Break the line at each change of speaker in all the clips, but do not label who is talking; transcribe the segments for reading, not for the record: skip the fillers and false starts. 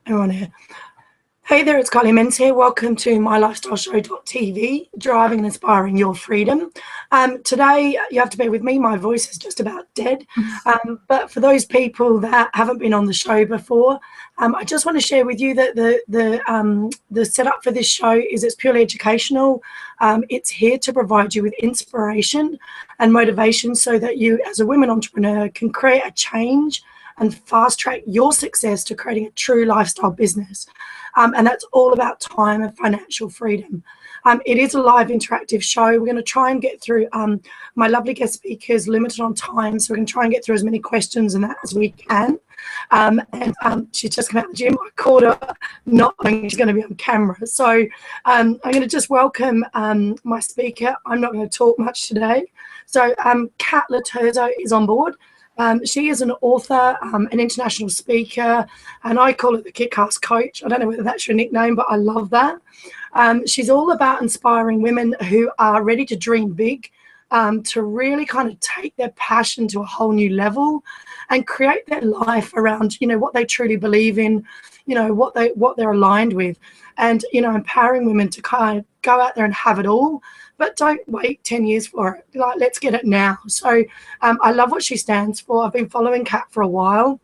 We're on here. Hey there, it's Kylie Menz here. Welcome to mylifestyleshow.tv, driving and inspiring your freedom. Today, you have to bear with me. My voice is just about dead. But for those people that haven't been on the show before, I just want to share with you that the setup for this show is it's purely educational. It's here to provide you with inspiration and motivation so that you, as a women entrepreneur, can create a change and fast track your success to creating a true lifestyle business. And that's all about time and financial freedom. It is a live interactive show. We're going to try and get through, my lovely guest speaker is limited on time, so we're going to try and get through as many questions and that as we can. She's just come out of the gym. I called her not knowing she's going to be on camera. So I'm going to just welcome my speaker. I'm not going to talk much today. So Kat Loterzo is on board. She is an author, an international speaker, and I call it the Kick-Ass Coach. I don't know whether that's your nickname, but I love that. She's all about inspiring women who are ready to dream big, to really kind of take their passion to a whole new level and create their life around, what they truly believe in, what they're aligned with, and, empowering women to kind of go out there and have it all. But don't wait 10 years for it. Like, let's get it now. So I love what she stands for. I've been following Kat for a while.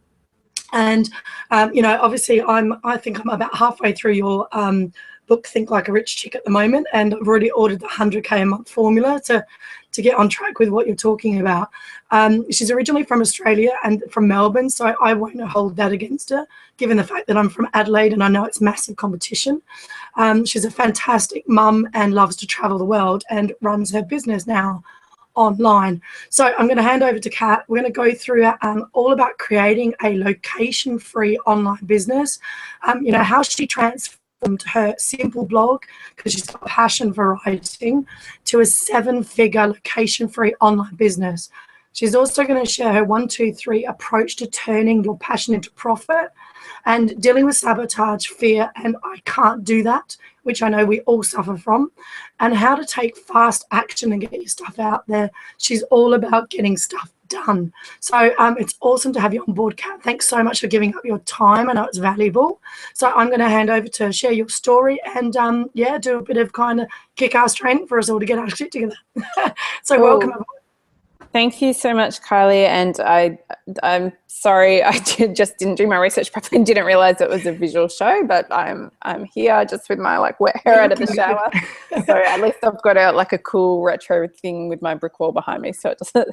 And, obviously I think I'm about halfway through your book, Think Like a Rich Chick, at the moment. And I've already ordered the 100K a month formula to get on track with what you're talking about. She's originally from Australia and from Melbourne, so I won't hold that against her, given the fact that I'm from Adelaide and I know it's massive competition. She's a fantastic mum and loves to travel the world and runs her business now online. So I'm going to hand over to Kat. We're going to go through all about creating a location-free online business, how she transformed her simple blog, because she's got a passion for writing, to a 7-figure location-free online business. She's also going to share her 1, 2, 3 approach to turning your passion into profit and dealing with sabotage, fear, and I can't do that, which I know we all suffer from, and how to take fast action and get your stuff out there. She's all about getting stuff done. So it's awesome to have you on board, Kat. Thanks so much for giving up your time. I know it's valuable. So I'm going to hand over to share your story and do a bit of kind of kick-ass training for us all to get our shit together. So
cool.
Welcome aboard.
Thank you so much, Kylie. And I'm sorry, I just didn't do my research properly and didn't realize it was a visual show, but I'm here just with my wet hair out of the shower. So at least I've got a cool retro thing with my brick wall behind me. So it's a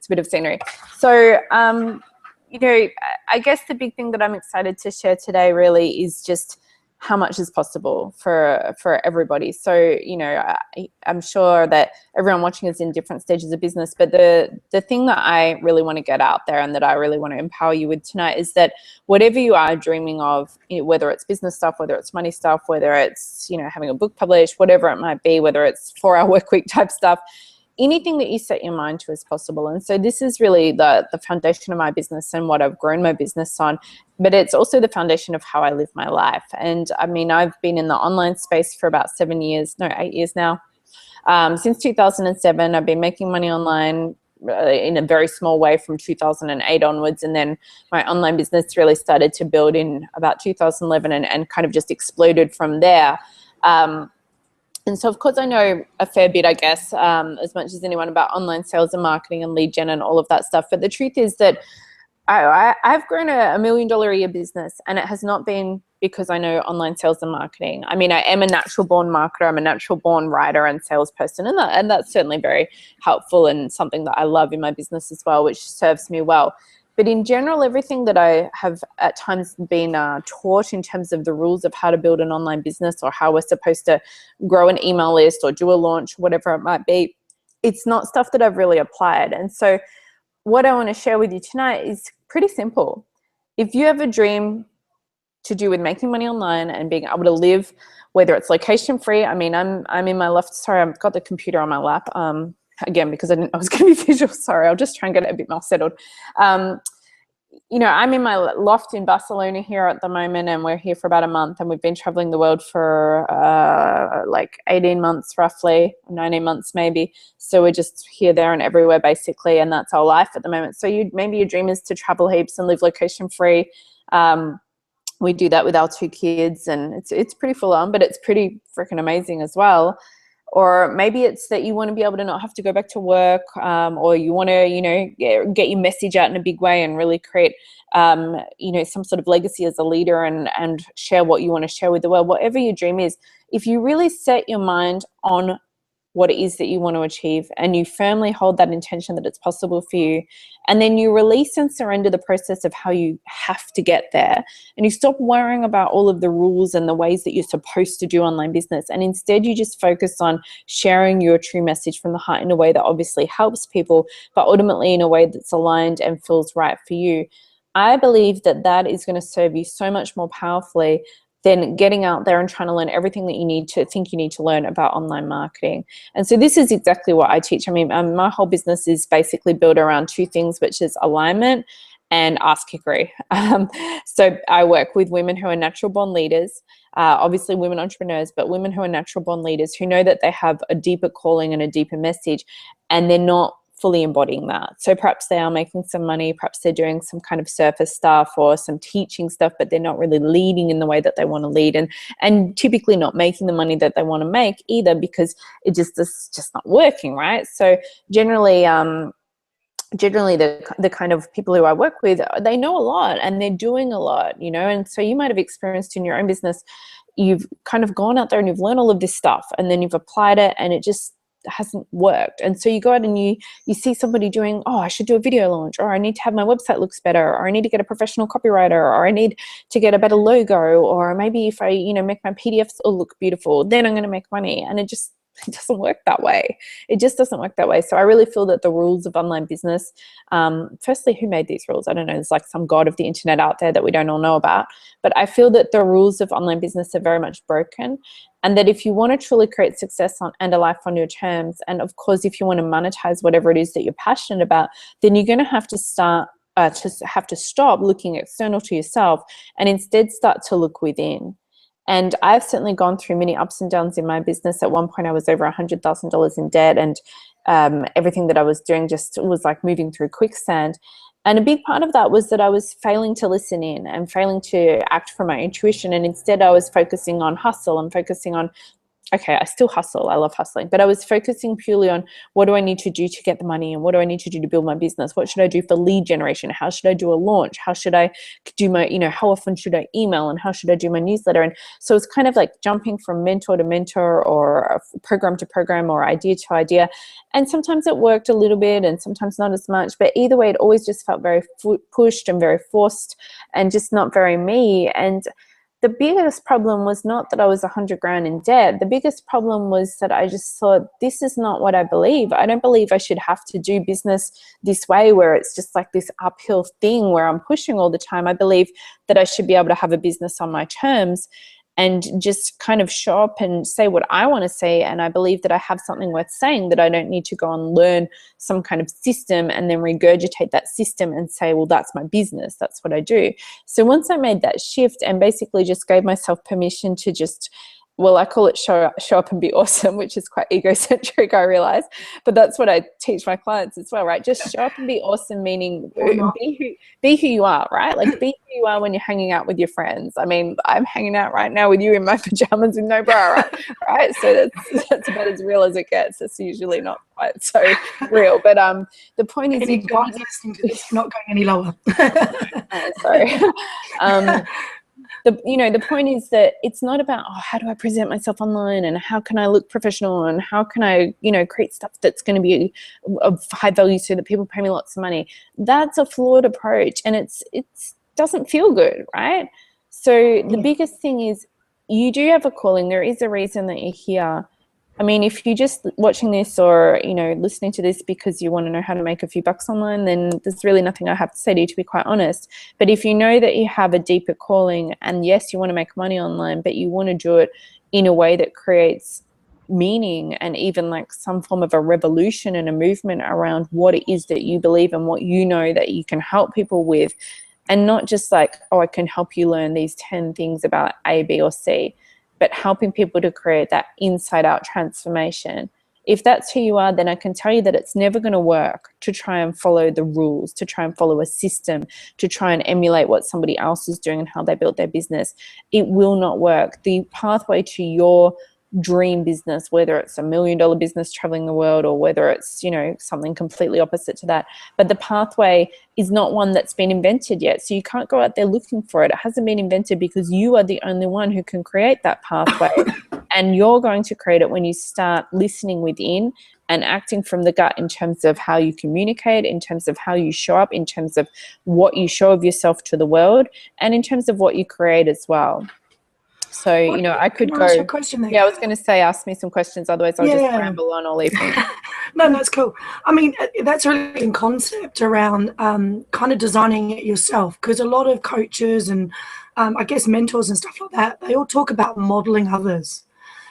bit of scenery. So, I guess the big thing that I'm excited to share today really is just how much is possible for everybody. So, I'm sure that everyone watching is in different stages of business, but the thing that I really want to get out there and that I really want to empower you with tonight is that whatever you are dreaming of, whether it's business stuff, whether it's money stuff, whether it's, having a book published, whatever it might be, whether it's 4-hour work week type stuff, anything that you set your mind to is possible. And so this is really the foundation of my business and what I've grown my business on, but it's also the foundation of how I live my life. And I mean, I've been in the online space for about 8 years now. Since 2007, I've been making money online in a very small way from 2008 onwards. And then my online business really started to build in about 2011 and kind of just exploded from there. And so, of course, I know a fair bit, I guess, as much as anyone about online sales and marketing and lead gen and all of that stuff. But the truth is that I've grown a $1 million a year business, and it has not been because I know online sales and marketing. I mean, I am a natural born marketer. I'm a natural born writer and salesperson, and that's certainly very helpful and something that I love in my business as well, which serves me well. But in general, everything that I have at times been taught in terms of the rules of how to build an online business or how we're supposed to grow an email list or do a launch, whatever it might be, it's not stuff that I've really applied. And so what I want to share with you tonight is pretty simple. If you have a dream to do with making money online and being able to live, whether it's location free, I mean, I'm in my loft. Sorry, I've got the computer on my lap. Again, because I was going to be visual. Sorry, I'll just try and get it a bit more settled. I'm in my loft in Barcelona here at the moment, and we're here for about a month, and we've been traveling the world for 18 months roughly, 19 months maybe. So we're just here, there, and everywhere basically, and that's our life at the moment. So maybe your dream is to travel heaps and live location free. We do that with our 2 kids, and it's pretty full on, but it's pretty freaking amazing as well. Or maybe it's that you want to be able to not have to go back to work, or you want to, get your message out in a big way and really create, some sort of legacy as a leader, and share what you want to share with the world. Whatever your dream is, if you really set your mind on what it is that you want to achieve, and you firmly hold that intention that it's possible for you, and then you release and surrender the process of how you have to get there, and you stop worrying about all of the rules and the ways that you're supposed to do online business, and instead you just focus on sharing your true message from the heart in a way that obviously helps people, but ultimately in a way that's aligned and feels right for you. I believe that that is going to serve you so much more powerfully than getting out there and trying to learn everything that you need to learn about online marketing. And so this is exactly what I teach. I mean, my whole business is basically built around 2 things, which is alignment and ass kickery. So I work with women who are natural born leaders, obviously women entrepreneurs, but women who are natural born leaders who know that they have a deeper calling and a deeper message, and they're not fully embodying that. So perhaps they are making some money, perhaps they're doing some kind of surface stuff or some teaching stuff, but they're not really leading in the way that they want to lead, and typically not making the money that they want to make either, because it is just not working, right? So generally the kind of people who I work with, they know a lot and they're doing a lot, and so you might have experienced in your own business, you've kind of gone out there and you've learned all of this stuff, and then you've applied it and it just hasn't worked. And so you go out and you see somebody doing, oh, I should do a video launch, or I need to have my website looks better, or I need to get a professional copywriter, or I need to get a better logo, or maybe if I make my PDFs all look beautiful, then I'm going to make money. And it doesn't work that way. It just doesn't work that way. So I really feel that the rules of online business, firstly, who made these rules? I don't know. There's like some god of the internet out there that we don't all know about. But I feel that the rules of online business are very much broken. And that if you want to truly create success and a life on your terms, and of course, if you want to monetize whatever it is that you're passionate about, then you're going to have to stop looking external to yourself and instead start to look within. And I've certainly gone through many ups and downs in my business. At one point, I was over $100,000 in debt, and everything that I was doing just was like moving through quicksand. And a big part of that was that I was failing to listen in and failing to act from my intuition. And instead, I was focusing on hustle and focusing on, okay, I still hustle. I love hustling. But I was focusing purely on what do I need to do to get the money, and what do I need to do to build my business? What should I do for lead generation? How should I do a launch? How should I do my, how often should I email, and how should I do my newsletter? And so it's kind of like jumping from mentor to mentor, or program to program, or idea to idea. And sometimes it worked a little bit and sometimes not as much. But either way, it always just felt very pushed and very forced and just not very me. And the biggest problem was not that I was $100,000 in debt. The biggest problem was that I just thought, this is not what I believe. I don't believe I should have to do business this way, where it's just like this uphill thing where I'm pushing all the time. I believe that I should be able to have a business on my terms and just kind of show up and say what I want to say. And I believe that I have something worth saying, that I don't need to go and learn some kind of system and then regurgitate that system and say, well, that's my business. That's what I do. So once I made that shift and basically just gave myself permission to just, well, I call it show up and be awesome, which is quite egocentric, I realize. But that's what I teach my clients as well, right? Just show up and be awesome, meaning be who you are, right? Like be who you are when you're hanging out with your friends. I mean, I'm hanging out right now with you in my pajamas with no bra, right? So that's about as real as it gets. It's usually not quite so real. But the point is,
any guys listening to this, not going any lower.
Sorry. The point is that it's not about, oh, how do I present myself online, and how can I look professional, and how can I, create stuff that's going to be of high value so that people pay me lots of money. That's a flawed approach, and it doesn't feel good, right? So the biggest thing is, you do have a calling. There is a reason that you're here. I mean, if you're just watching this or, listening to this because you want to know how to make a few bucks online, then there's really nothing I have to say to you, to be quite honest. But if you know that you have a deeper calling, and yes, you want to make money online, but you want to do it in a way that creates meaning and even like some form of a revolution and a movement around what it is that you believe and what you know that you can help people with, and not just like, oh, I can help you learn these 10 things about A, B, or C, but helping people to create that inside out transformation if that's who you are, then I can tell you that it's never going to work to try and follow the rules, to try and follow a system, to try and emulate what somebody else is doing and how they built their business. It will not work. The pathway to your dream business, whether it's $1 million business traveling the world or whether it's, you know, something completely opposite to that, but the pathway is not one that's been invented yet. So you can't go out there looking for it. It hasn't been invented because you are the only one who can create that pathway. And you're going to create it when you start listening within and acting from the gut in terms of how you communicate, in terms of how you show up, in terms of what you show of yourself to the world, and in terms of what you create as well. So, you know, I could go.
Ask you a question there?
Yeah, I was going to say, ask me some questions. Otherwise, I'll just ramble on all evening.
No, that's cool. I mean, that's a really interesting concept around kind of designing it yourself, because a lot of coaches and I guess mentors and stuff like that, they all talk about modeling others.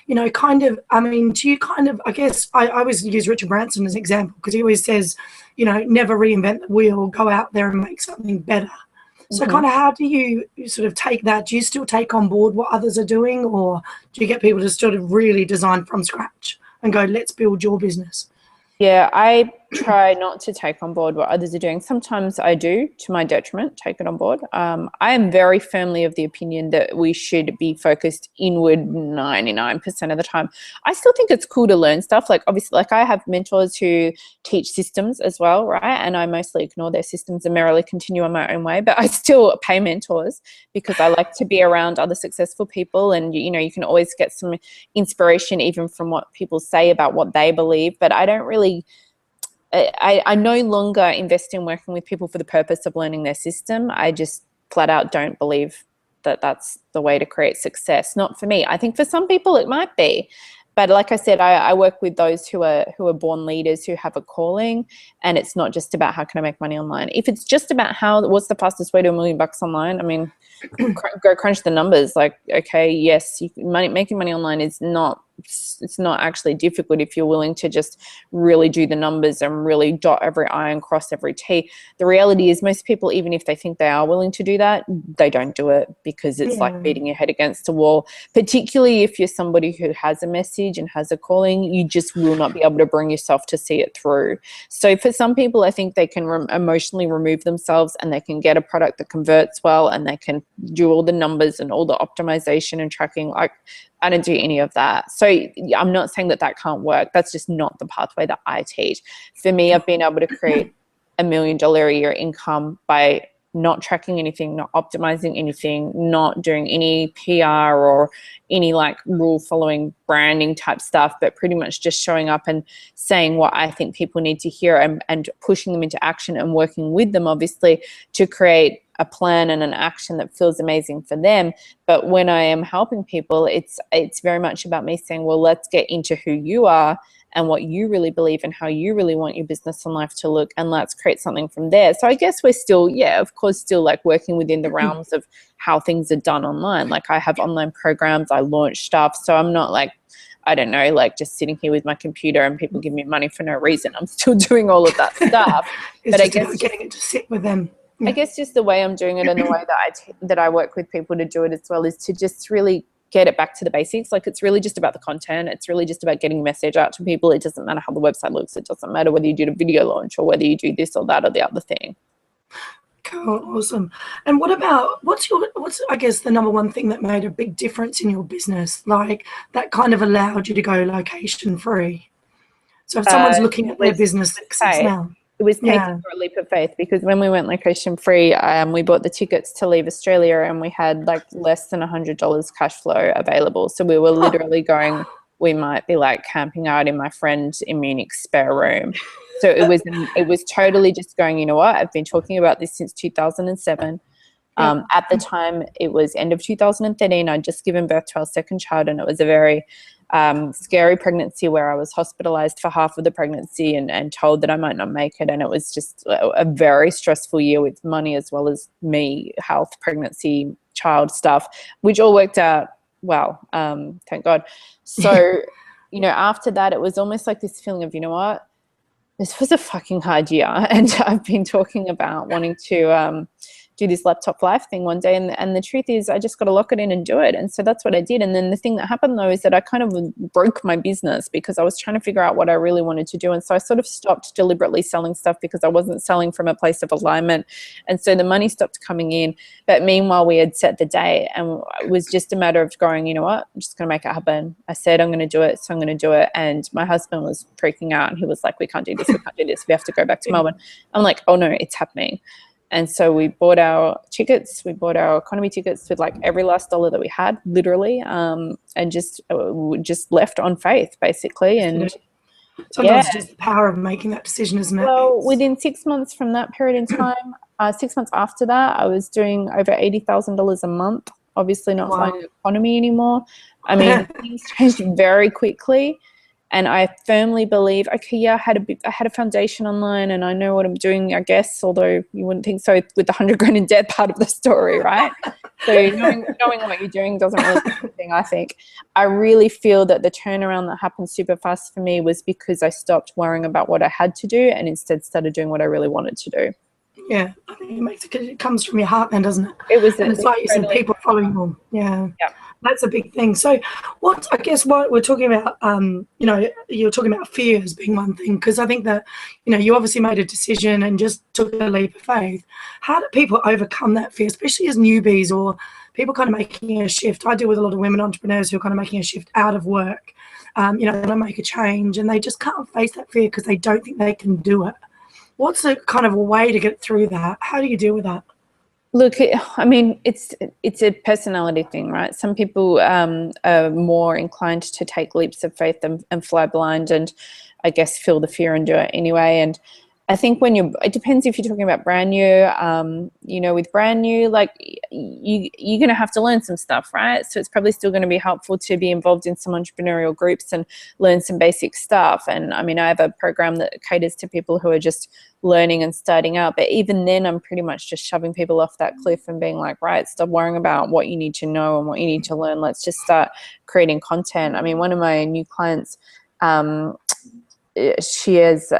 You know, kind of, I mean, do you kind of, I guess I always use Richard Branson as an example because he always says, you know, never reinvent the wheel, go out there and make something better. So kind of how do you sort of take that? Do you still take on board what others are doing, or do you get people to sort of really design from scratch and go, let's build your business?
Yeah, I try not to take on board what others are doing. Sometimes I do, to my detriment, take it on board. I am very firmly of the opinion that we should be focused inward 99% of the time. I still think it's cool to learn stuff. Like, obviously, like I have mentors who teach systems as well, right? And I mostly ignore their systems and merrily continue on my own way. But I still pay mentors because I like to be around other successful people. And, you know, you can always get some inspiration even from what people say about what they believe. But I don't really... I no longer invest in working with people for the purpose of learning their system. I just flat out don't believe that that's the way to create success. Not for me. I think for some people it might be. But like I said, I work with those who are born leaders, who have a calling, and it's not just about how can I make money online. If it's just about what's the fastest way to $1 million online, I mean, go crunch the numbers. Like, okay, yes, making money online is not, it's not actually difficult if you're willing to just really do the numbers and really dot every I and cross every T. The reality is most people, even if they think they are willing to do that, they don't do it because it's like beating your head against a wall. Particularly if you're somebody who has a message and has a calling, you just will not be able to bring yourself to see it through. So for some people, I think they can emotionally remove themselves and they can get a product that converts well and they can do all the numbers and all the optimization and tracking. Like, I don't do any of that. So I'm not saying that that can't work. That's just not the pathway that I teach. For me, I've been able to create $1 million a year income by not tracking anything, not optimizing anything, not doing any PR or any like rule following branding type stuff, but pretty much just showing up and saying what I think people need to hear and pushing them into action and working with them, obviously, to create a plan and an action that feels amazing for them. But when I am helping people, it's very much about me saying, well, let's get into who you are and what you really believe and how you really want your business and life to look, and let's create something from there. So I guess we're still, yeah, of course, still like working within the realms of how things are done online. Like I have online programs, I launch stuff. So I'm not like, I don't know, like just sitting here with my computer and people give me money for no reason. I'm still doing all of that stuff.
But I guess getting it to sit with them.
I guess just the way I'm doing it and the way that I work with people to do it as well is to just really get it back to the basics. Like it's really just about the content. It's really just about getting a message out to people. It doesn't matter how the website looks. It doesn't matter whether you do a video launch or whether you do this or that or the other thing.
Cool, awesome. And what about what's I guess the number one thing that made a big difference in your business, like that kind of allowed you to go location free? So if someone's looking at their business success now.
It was taken for a leap of faith because when we went location free, we bought the tickets to leave Australia and we had like less than $100 cash flow available. So we were literally going, we might be like camping out in my friend in Munich's spare room. So it was totally just going, you know what, I've been talking about this since 2007. At the time, it was end of 2013. I'd just given birth to our second child and it was a very scary pregnancy where I was hospitalized for half of the pregnancy and told that I might not make it. And it was just a very stressful year with money as well as me, health, pregnancy, child stuff, which all worked out well, thank God. So, you know, after that, it was almost like this feeling of, you know what, this was a fucking hard year. And I've been talking about wanting to do this laptop life thing one day. And the truth is I just got to lock it in and do it. And so that's what I did. And then the thing that happened though is that I kind of broke my business because I was trying to figure out what I really wanted to do. And so I sort of stopped deliberately selling stuff because I wasn't selling from a place of alignment. And so the money stopped coming in. But meanwhile, we had set the date, and it was just a matter of going, you know what, I'm just going to make it happen. I said, I'm going to do it. So I'm going to do it. And my husband was freaking out, and he was like, we can't do this. We can't do this. We have to go back to Melbourne. I'm like, oh no, it's happening. And so we bought our tickets. We bought our economy tickets with like every last dollar that we had, literally, and just left on faith, basically. And
sometimes it's just the power of making that decision, isn't it?
Well, within 6 months from that period in time, 6 months after that, I was doing over $80,000 a month. Obviously, not flying economy anymore. I mean, things changed very quickly. And I firmly believe, okay, yeah, I had a foundation online and I know what I'm doing, I guess, although you wouldn't think so with the 100 grand in debt part of the story, right? So knowing what you're doing doesn't really do anything, I think. I really feel that the turnaround that happened super fast for me was because I stopped worrying about what I had to do and instead started doing what I really wanted to do.
Yeah, I think it comes from your heart then, doesn't it?
It was.
And it's like you said, people following them. Yeah. That's a big thing. So what we're talking about, you're talking about fear as being one thing, because I think that, you obviously made a decision and just took a leap of faith. How do people overcome that fear, especially as newbies or people kind of making a shift? I deal with a lot of women entrepreneurs who are kind of making a shift out of work, they want to make a change and they just can't face that fear because they don't think they can do it. What's a kind of a way to get through that? How do you deal with that?
Look, I mean, it's a personality thing, right? Some people are more inclined to take leaps of faith and fly blind and I guess feel the fear and do it anyway. And I think it depends if you're talking about brand new, with brand new, like you're going to have to learn some stuff, right? So it's probably still going to be helpful to be involved in some entrepreneurial groups and learn some basic stuff. And I mean, I have a program that caters to people who are just learning and starting out. But even then, I'm pretty much just shoving people off that cliff and being like, right, stop worrying about what you need to know and what you need to learn. Let's just start creating content. I mean, one of my new clients, she has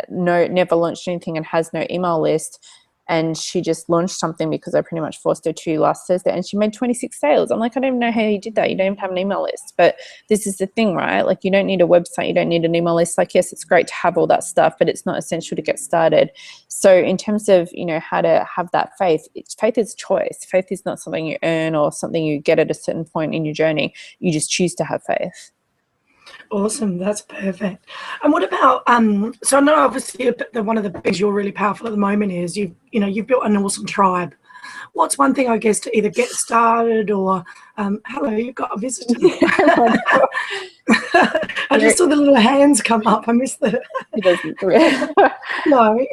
never launched anything and has no email list, and she just launched something because I pretty much forced her to last Thursday, and she made 26 sales. I'm like, I don't even know how you did that. You don't even have an email list. But this is the thing, right? Like, you don't need a website, you don't need an email list. Like, yes, it's great to have all that stuff, but it's not essential to get started. So in terms of how to have that faith is choice. Faith is not something you earn or something you get at a certain point in your journey. You just choose to have faith.
Awesome, that's perfect. And what about so I know obviously one of the things you're really powerful at the moment is you've built an awesome tribe. What's one thing, I guess, to either get started or hello, you've got a visitor. I just saw the little hands come up. I missed the no.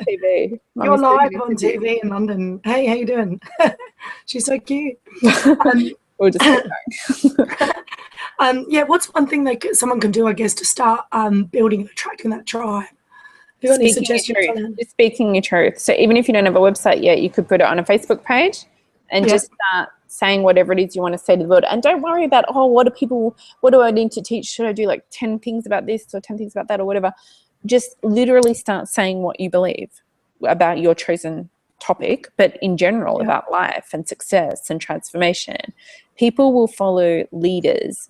TV.
You're live on TV in London. Hey, how you doing? She's so cute.
We'll just
what's one thing someone can do, I guess, to start building and attracting that tribe? Do you have any suggestions on that?
Just speaking your truth. So even if you don't have a website yet, you could put it on a Facebook page and just start saying whatever it is you want to say to the world. And don't worry about, what do I need to teach? Should I do like 10 things about this or 10 things about that or whatever? Just literally start saying what you believe about your chosen topic, but in general about life and success and transformation. People will follow leaders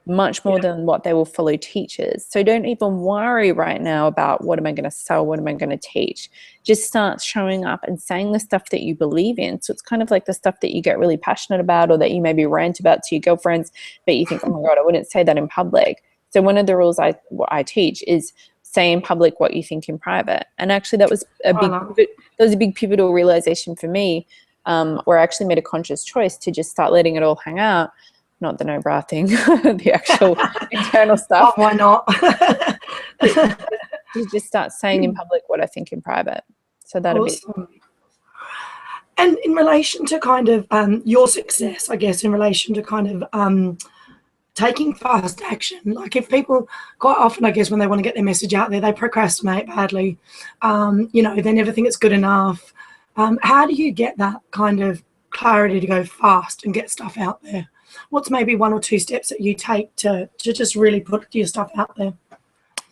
much more than what they will follow teachers. So don't even worry right now about what am I going to sell, what am I going to teach. Just start showing up and saying the stuff that you believe in. So it's kind of like the stuff that you get really passionate about or that you maybe rant about to your girlfriends, but you think, oh my God, I wouldn't say that in public. So one of the rules I teach is say in public what you think in private. And actually that was a big pivotal realization for me, where I actually made a conscious choice to just start letting it all hang out. Not the no bra thing, the actual internal stuff.
Oh, why not?
You just start saying in public what I think in private. So that'd
awesome. And in relation to kind of your success, I guess, in relation to kind of taking fast action, like if people quite often, I guess, when they want to get their message out there, they procrastinate badly. They never think it's good enough. How do you get that kind of clarity to go fast and get stuff out there? What's maybe one or two steps that you take to just really put your stuff out there?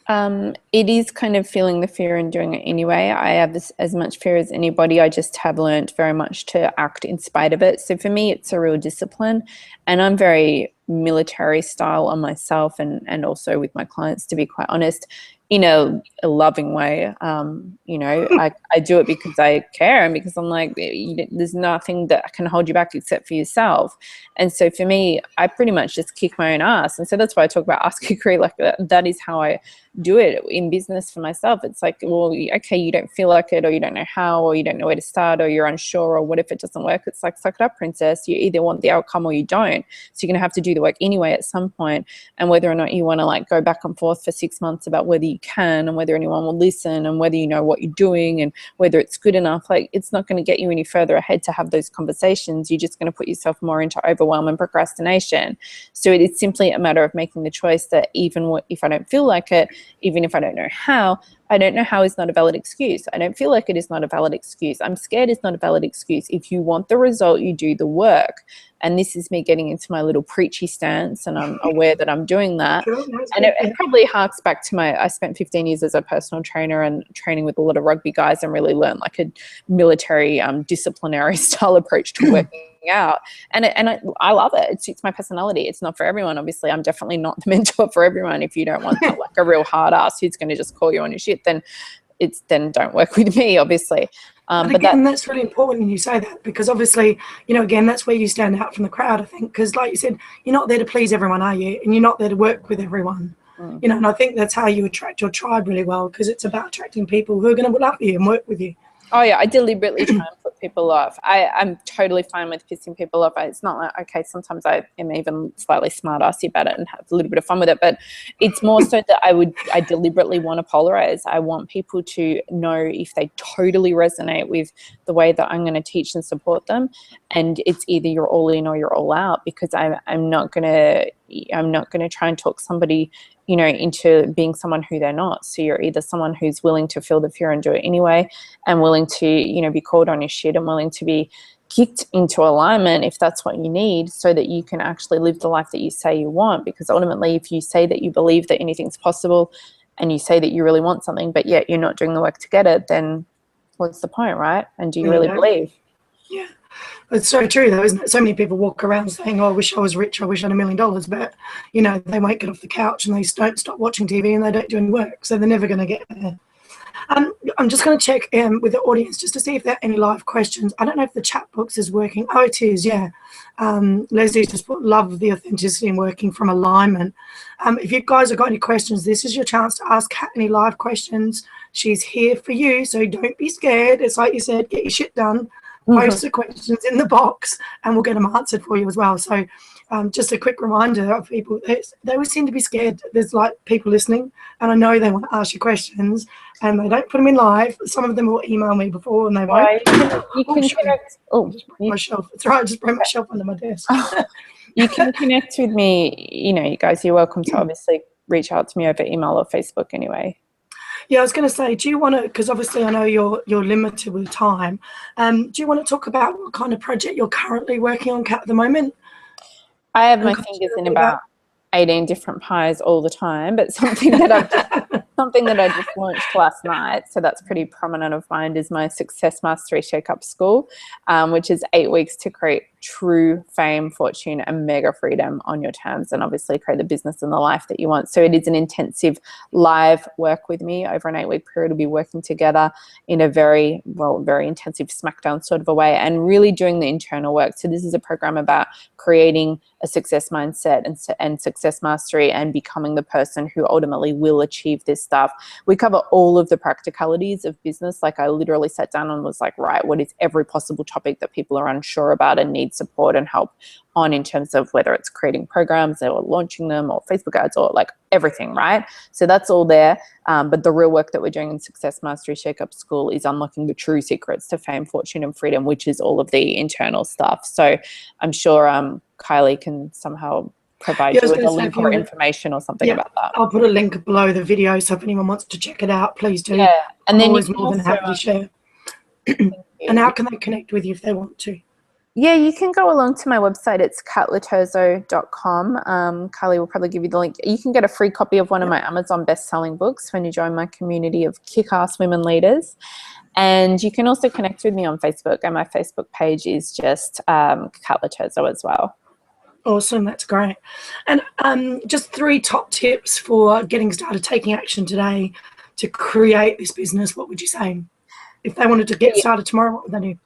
It is kind of feeling the fear and doing it anyway. I have as much fear as anybody. I just have learned very much to act in spite of it. So for me, it's a real discipline, and I'm very military style on myself and also with my clients, to be quite honest, in a loving way. I do it because I care and because I'm like, there's nothing that can hold you back except for yourself. And so for me, I pretty much just kick my own ass. And so that's why I talk about ask a career like that. That is how I do it in business for myself. It's like, well, okay, you don't feel like it, or you don't know how, or you don't know where to start, or you're unsure, or what if it doesn't work? It's like, suck it up, princess. You either want the outcome or you don't. So you're going to have to do the work anyway at some point. And whether or not you want to like go back and forth for 6 months about whether you can and whether anyone will listen and whether you know what you're doing and whether it's good enough, like it's not going to get you any further ahead to have those conversations. You're just going to put yourself more into overwhelm and procrastination. So it is simply a matter of making the choice that even if I don't feel like it, even if I don't know how, I don't know how is not a valid excuse. I don't feel like it is not a valid excuse. I'm scared is not a valid excuse. If you want the result, you do the work. And this is me getting into my little preachy stance, and I'm aware that I'm doing that. And it probably harks back to I spent 15 years as a personal trainer and training with a lot of rugby guys and really learned like a military disciplinary style approach to working out. And I love it. It suits my personality. It's not for everyone. Obviously, I'm definitely not the mentor for everyone. If you don't want that, like a real hard ass who's going to just call you on your shit, then don't work with me, obviously.
But again, that's really important you say that, because obviously, again, that's where you stand out from the crowd, I think, because like you said, you're not there to please everyone, are you? And you're not there to work with everyone. And I think that's how you attract your tribe really well, because it's about attracting people who are going to love you and work with you.
Oh, yeah, I deliberately try and put people off. I'm totally fine with pissing people off. It's not like, okay, sometimes I am even slightly smart-assy about it and have a little bit of fun with it, but it's more so that I deliberately want to polarize. I want people to know if they totally resonate with the way that I'm going to teach and support them, and it's either you're all in or you're all out, because I'm not going to try and talk somebody into being someone who they're not. So you're either someone who's willing to feel the fear and do it anyway, and willing to, be called on your shit, and willing to be kicked into alignment if that's what you need, so that you can actually live the life that you say you want. Because ultimately, if you say that you believe that anything's possible and you say that you really want something, but yet you're not doing the work to get it, then what's the point, right? And do you really believe?
Yeah. It's so true, though, isn't it? So many people walk around saying, oh, I wish I was rich, I wish I had $1 million, but, they won't get off the couch and they don't stop watching TV and they don't do any work, so they're never going to get there. I'm just going to check with the audience just to see if there are any live questions. I don't know if the chat box is working. Oh, it is, yeah. Leslie's just put, love the authenticity and working from alignment. If you guys have got any questions, this is your chance to ask Kat any live questions. She's here for you, so don't be scared. It's like you said, get your shit done. Post the questions in the box and we'll get them answered for you as well. So just a quick reminder of people, they always seem to be scared. There's like people listening, and I know they want to ask you questions and they don't put them in live. Some of them will email me before and they won't.
You can connect.
My shelf. It's right, I just broke my shelf under my desk.
You can connect with me, you guys, you're welcome to obviously reach out to me over email or Facebook anyway.
Yeah, I was going to say, do you want to, because obviously I know you're limited with time, do you want to talk about what kind of project you're currently working on, Kat, at the moment?
I have my fingers in about 18 different pies all the time, but something that I just launched last night, so that's pretty prominent of mine, is my Success Mastery Shake-Up School, which is 8 weeks to create true fame, fortune, and mega freedom on your terms, and obviously create the business and the life that you want. So it is an intensive live work with me over an 8-week period. We'll be working together in a very intensive smackdown sort of a way, and really doing the internal work. So this is a program about creating a success mindset and success mastery, and becoming the person who ultimately will achieve this stuff. We cover all of the practicalities of business. Like I literally sat down and was like, right, what is every possible topic that people are unsure about and need support and help on, in terms of whether it's creating programs or launching them or Facebook ads or like everything, right? So that's all there. But the real work that we're doing in Success Mastery Shake-Up School is unlocking the true secrets to fame, fortune, and freedom, which is all of the internal stuff. So I'm sure Kylie can somehow provide you with a link or information or something about that.
I'll put a link below the video, so if anyone wants to check it out, please do.
Yeah, and then
I'm always more than happy to share. And how can they connect with you if they want to?
Yeah, you can go along to my website. It's katloterzo.com. Carly will probably give you the link. You can get a free copy of one of my Amazon best-selling books when you join my community of kick-ass women leaders. And you can also connect with me on Facebook, and my Facebook page is just Kat Loterzo as well.
Awesome, that's great. And just 3 top tips for getting started, taking action today to create this business. What would you say? If they wanted to get started tomorrow, what would they do?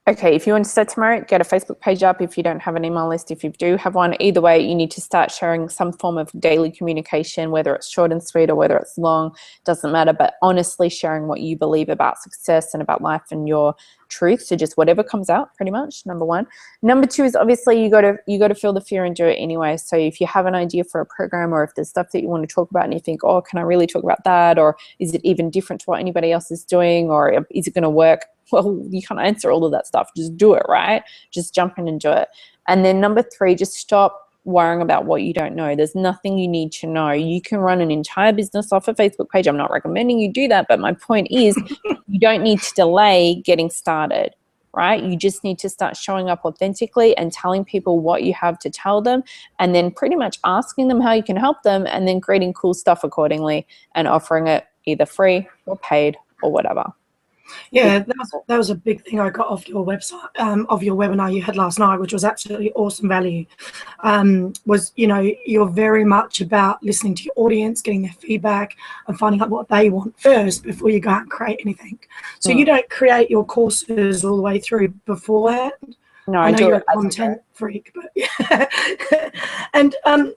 Okay, if you want to start tomorrow, get a Facebook page up. If you don't have an email list, if you do have one, either way, you need to start sharing some form of daily communication, whether it's short and sweet or whether it's long, doesn't matter. But honestly sharing what you believe about success and about life and your truth. So just whatever comes out, pretty much, number 1. Number 2 is obviously you got to feel the fear and do it anyway. So if you have an idea for a program, or if there's stuff that you want to talk about and you think, oh, can I really talk about that? Or is it even different to what anybody else is doing? Or is it going to work? Well, you can't answer all of that stuff. Just do it, right? Just jump in and do it. And then number 3, just stop worrying about what you don't know. There's nothing you need to know. You can run an entire business off a Facebook page. I'm not recommending you do that, but my point is you don't need to delay getting started, right? You just need to start showing up authentically and telling people what you have to tell them, and then pretty much asking them how you can help them, and then creating cool stuff accordingly and offering it either free or paid or whatever.
Yeah, that was a big thing I got off your website, of your webinar you had last night, which was absolutely awesome value. Was, you're very much about listening to your audience, getting their feedback, and finding out what they want first before you go out and create anything. So you don't create your courses all the way through beforehand.
No,
I know
do
you're
it
a content freak, but yeah. And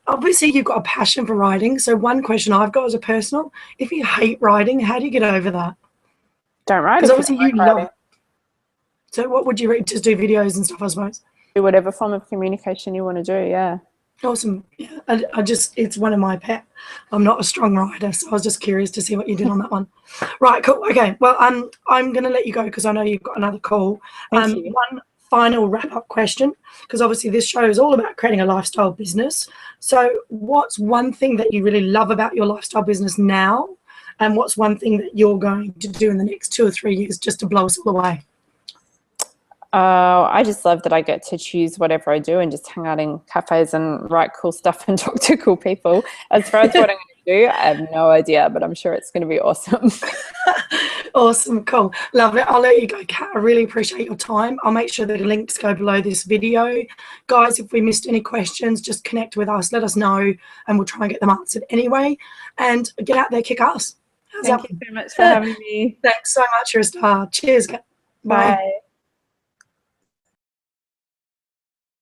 obviously you've got a passion for writing. So one question I've got as a personal, if you hate writing, how do you get over that?
Don't write.
Because obviously you love it. So what would you read? Just do videos and stuff, I suppose.
Do whatever form of communication you want to do. Yeah.
Awesome. Yeah, it's one of my pet. I'm not a strong writer, so I was just curious to see what you did on that one. Right, cool. Okay, well, I'm going to let you go because I know you've got another call.
Thank you.
One final wrap-up question, because obviously this show is all about creating a lifestyle business. So what's one thing that you really love about your lifestyle business now? And what's one thing that you're going to do in the next 2 or 3 years just to blow us all away?
I just love that I get to choose whatever I do and just hang out in cafes and write cool stuff and talk to cool people. As far as what I'm going to do, I have no idea, but I'm sure it's going to be awesome.
Awesome, cool, love it. I'll let you go, Kat. I really appreciate your time. I'll make sure that the links go below this video. Guys, if we missed any questions, just connect with us, let us know, and we'll try and get them answered anyway. And get out there, kick ass.
Thank you so much for having me.
Thanks so much, you're a star. Cheers, Kat.
Bye.